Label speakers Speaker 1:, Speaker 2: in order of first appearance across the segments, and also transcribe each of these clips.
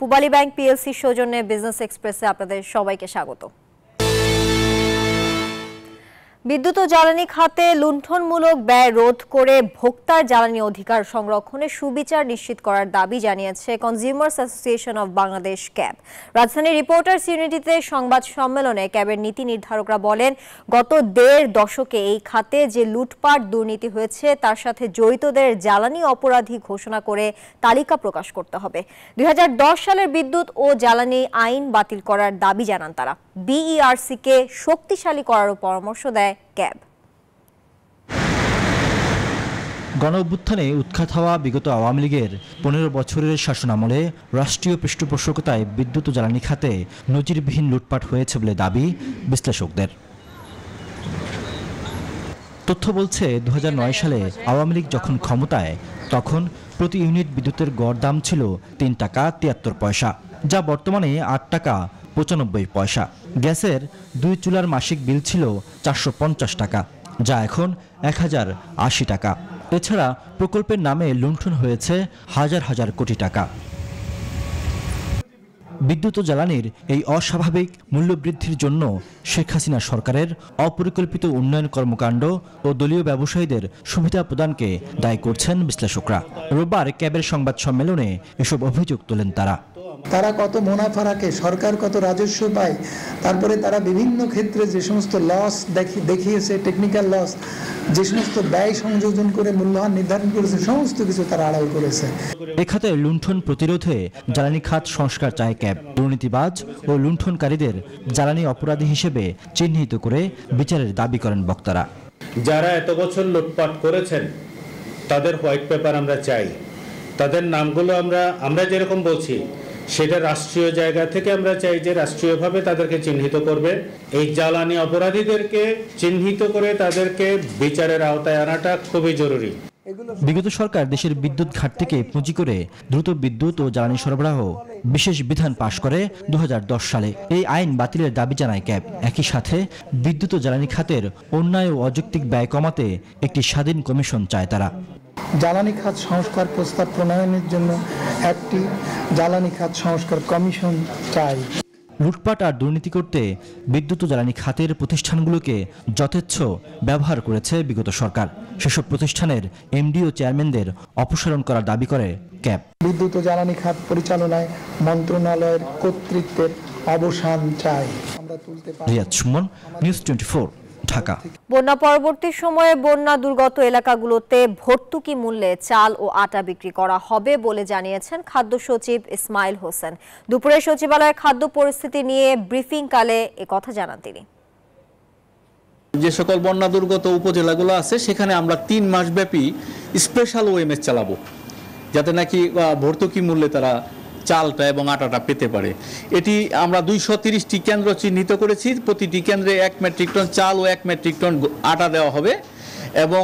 Speaker 1: Pubali bank PLC সৌজন্যে business এক্সপ্রেসে আপনাদের সবাইকে স্বাগত। বিদ্যুৎ ও জ্বালানি খাতে লুণ্ঠনমূলক ব্যয় রোধ করে ভোক্তার জ্বালানি অধিকার সংরক্ষণে সুবিচার নিশ্চিত করার দাবি জানিয়েছে consumers association of Bangladesh cab. রাজধানীর রিপোর্টার্স ইউনিটিতে সংবাদ সম্মেলনে ক্যাবের নীতি নির্ধারকরা বলেন, গত দেড় দশকে এই খাতে যে লুটপাট দুর্নীতি হয়েছে তার সাথে জড়িতদের জ্বালানি অপরাধী ঘোষণা করে তালিকা প্রকাশ করতে হবে। 2010 সালের বিদ্যুৎ ও জ্বালানি আইন বাতিল করার দাবি জানান তারা। বিইআরসিকে শক্তিশালী করারও পরামর্শ দেয় ক্যাব।
Speaker 2: গণঅভ্যুত্থানে উৎখাত হওয়া বিগত আওয়ামী লীগের 15 বছরের শাসনামলে রাষ্ট্রীয় পৃষ্ঠপোষকতায় বিদ্যুৎ ও জ্বালানি খাতে নজিরবিহীন লুটপাট হয়েছে বলে দাবি বিশ্লেষকদের। তথ্য বলছে 2009 সালে আওয়ামী লীগ যখন ক্ষমতায় তখন প্রতি ইউনিট বিদ্যুতের গড় দাম ছিল 3 টাকা 73 পয়সা, যা বর্তমানে 8 টাকা 95 পয়সা। গ্যাসের 2 চুলার মাসিক বিল ছিল 450 টাকা, যা এখন 1080 টাকা। এছাড়া প্রকল্পের নামে লুণ্ঠন হয়েছে হাজার হাজার কোটি টাকা। বিদ্যুৎ ও জ্বালানির এই অস্বাভাবিক মূল্যবৃদ্ধির জন্য শেখ হাসিনা সরকারের অপরিকল্পিত উন্নয়ন কর্মকাণ্ড ও দলীয় ব্যবসায়ীদের সুবিধা প্রদানকে দায়ী করছেন বিশ্লেষকরা। রোববার ক্যাবের সংবাদ সম্মেলনে এসব অভিযোগ তোলেন তারা।
Speaker 3: তারা কত মুনাফা রাখে, সরকার কত রাজস্ব পায়, তারপরে তারা বিভিন্ন ক্ষেত্রে যে সমস্ত লস দেখিয়েছে, টেকনিক্যাল লস, যে সমস্ত ব্যয় সংযোজন করে মূল্যহান নির্ধারণ করেছে, সমস্ত কিছু তারা আড়াল করেছে।
Speaker 2: এ খাতে লুণ্ঠন প্রতিরোধে জ্বালানি খাত সংস্কার চায় ক্যাব। দুর্নীতিবাজ ও লুণ্ঠনকারীদের জ্বালানি অপরাধী হিসেবে চিহ্নিত করে বিচারের দাবি করেন বক্তারা।
Speaker 4: যারা এত বছর লুটপাট করেছেন তাদের হোয়াইট পেপার আমরা চাই। তাদের নামগুলো আমরা যেরকম বলছি সেটা রাষ্ট্রীয় জায়গা থেকে আমরা চাই যে রাষ্ট্রীয়ভাবে তাদেরকে চিহ্নিত করবে। এই জ্বালানি অপরাধীদেরকে চিহ্নিত করে তাদেরকে বিচারের আওতায় আনাটা খুবই জরুরি।
Speaker 2: বিগত সরকার দেশের বিদ্যুৎ ঘাটতিকে পুঁজি করে দ্রুত বিদ্যুৎ ও জ্বালানি সরবরাহ বিশেষ বিধান পাশ করে 2010 সালে। এই আইন বাতিলের দাবি জানায় ক্যাব। একই সাথে বিদ্যুৎ ও জ্বালানি খাতের অন্যায় ও অযৌক্তিক ব্যয় কমাতে একটি স্বাধীন কমিশন চায় তারা।
Speaker 3: জ্বালানি খাত সংস্কার প্রস্তাব প্রণয়নের জন্য একটি জ্বালানি খাত সংস্কার কমিশন চাই।
Speaker 2: লুটপাট আর দুর্নীতি করতে বিদ্যুৎ ও জ্বালানি খাতের প্রতিষ্ঠানগুলোকে যথেচ্ছ ব্যবহার করেছে বিগত সরকার। সেসব প্রতিষ্ঠানের এমডি ও চেয়ারম্যানদের অপসারণ করার দাবি করে ক্যাব।
Speaker 3: বিদ্যুৎ ও জ্বালানি খাত পরিচালনায় মন্ত্রণালয়ের কর্তৃত্বের অবসান চাই।
Speaker 2: রিয়াদ সুমন, নিউজ 24, ঢাকা।
Speaker 1: বন্যা পরবর্তী সময়ে বন্যা দুর্গত এলাকাগুলোতে ভর্তুকি মূল্যে চাল ও আটা বিক্রি করা হবে বলে জানিয়েছেন খাদ্য সচিব ইসমাইল হোসেন। দুপুরে সচিবালয়ে খাদ্য পরিস্থিতি নিয়ে ব্রিফিং কালে একথা জানান তিনি।
Speaker 5: যে সকল বন্যা দুর্গত উপজেলাগুলো আছে সেখানে আমরা 3 মাস ব্যাপী স্পেশাল ওএমএস চালাবো, যাতে নাকি ভর্তুকি মূল্যে তারা চালটা এবং আটাটা পেতে পারে। এটি আমরা 230টি কেন্দ্র চিহ্নিত করেছি। প্রতিটি কেন্দ্রে 1 মেট্রিক টন চাল ও 1 মেট্রিক টন আটা দেওয়া হবে এবং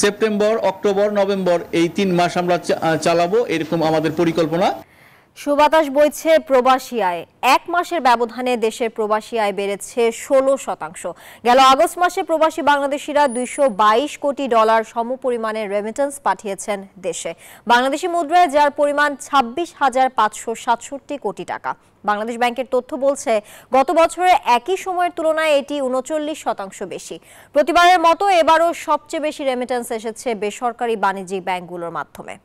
Speaker 5: সেপ্টেম্বর, অক্টোবর, নভেম্বর এই 3 মাস আমরা চালাবো, এরকম আমাদের পরিকল্পনা।
Speaker 1: সুবাতাস বইছে প্রবাসী আয়। 1 মাসের ব্যবধানে দেশের প্রবাসী আয় বেড়েছে 16%। গেল আগস্ট মাসে প্রবাসী বাংলাদেশিরা $222 কোটি সমপরিমাণের রেমিটেন্স পাঠিয়েছেন দেশে। বাংলাদেশি মুদ্রায় যার পরিমাণ 26,567 কোটি টাকা। বাংলাদেশ ব্যাংকের তথ্য বলছে গত বছরে একই সময়ের তুলনায় এটি 39% বেশি। প্রতিবারের মতো এবারও সবচেয়ে বেশি রেমিটেন্স এসেছে বেসরকারি বাণিজ্যিক ব্যাংকগুলোর মাধ্যমে।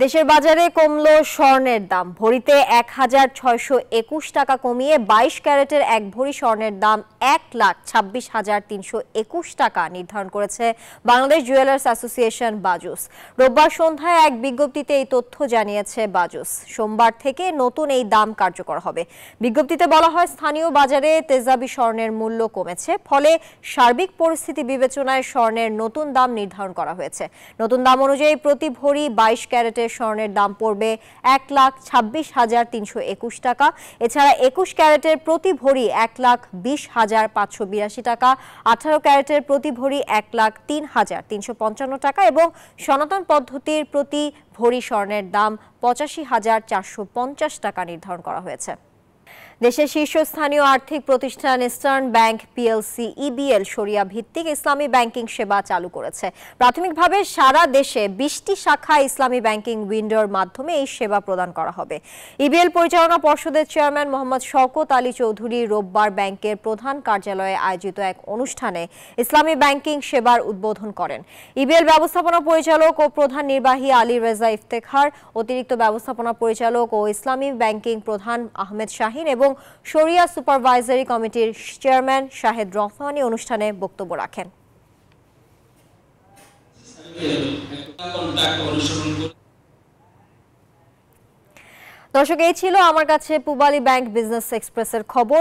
Speaker 1: দেশের বাজারে কমলো স্বর্ণের দাম। ভরিতে 1,621 টাকা কমিয়ে 22 ক্যারেটের 1 ভরি স্বর্ণের দাম 1,26,321 টাকা নির্ধারণ করেছে বাংলাদেশ জুয়েলার্স অ্যাসোসিয়েশন বাজুস। রোববার সন্ধ্যায় এক বিজ্ঞপ্তিতে এই তথ্য জানিয়েছে বাজুস। সোমবার থেকে নতুন এই দাম কার্যকর হবে। বিজ্ঞপ্তিতে বলা হয়, স্থানীয় বাজারে তেজাবি স্বর্ণের মূল্য কমেছে, ফলে সার্বিক পরিস্থিতি বিবেচনায় স্বর্ণের নতুন দাম নির্ধারণ করা হয়েছে। নতুন দাম অনুযায়ী প্রতি ভরি 22 ক্যারেটের স্বর্ণের দাম পড়বে 1,26,321 টাকা। এছাড়া 21 ক্যারেটের প্রতি ভরি 1,20,582 টাকা, 18 ক্যারেটের প্রতি ভরি 1,03,355 টাকা এবং সনাতন পদ্ধতির প্রতি ভরি স্বর্ণের দাম 85,450 টাকা নির্ধারণ করা হয়েছে। দেশের শীর্ষস্থানীয় আর্থিক প্রতিষ্ঠান ইস্টার্ন ব্যাংক পিএলসি ইবিএল শরিয়া ভিত্তিক ইসলামী ব্যাংকিং সেবা চালু করেছে। প্রাথমিকভাবে সারা দেশে 20টি শাখা ইসলামী ব্যাংকিং উইন্ডোর মাধ্যমে এই সেবা প্রদান করা হবে। ইবিএল পরিচালনা পর্ষদের চেয়ারম্যান মোহাম্মদ শওকত আলী চৌধুরী রোববার ব্যাংকের প্রধান কার্যালয়ে আয়োজিত এক অনুষ্ঠানে ইসলামী ব্যাংকিং সেবার উদ্বোধন করেন। ইবিএল ব্যবস্থাপনা পরিচালক ও প্রধান নির্বাহী আলী রেজা ইফতেখার, অতিরিক্ত ব্যবস্থাপনা পরিচালক ও ইসলামী ব্যাংকিং প্রধান আহমেদ শাহিন এবং শরিয়া সুপারভাইজারি কমিটির চেয়ারম্যান শাহেদ রহমানী অনুষ্ঠানে বক্তব্য রাখেন। দর্শক, এই ছিল আমার কাছে পূবালী ব্যাংক বিজনেস এক্সপ্রেসের খবর।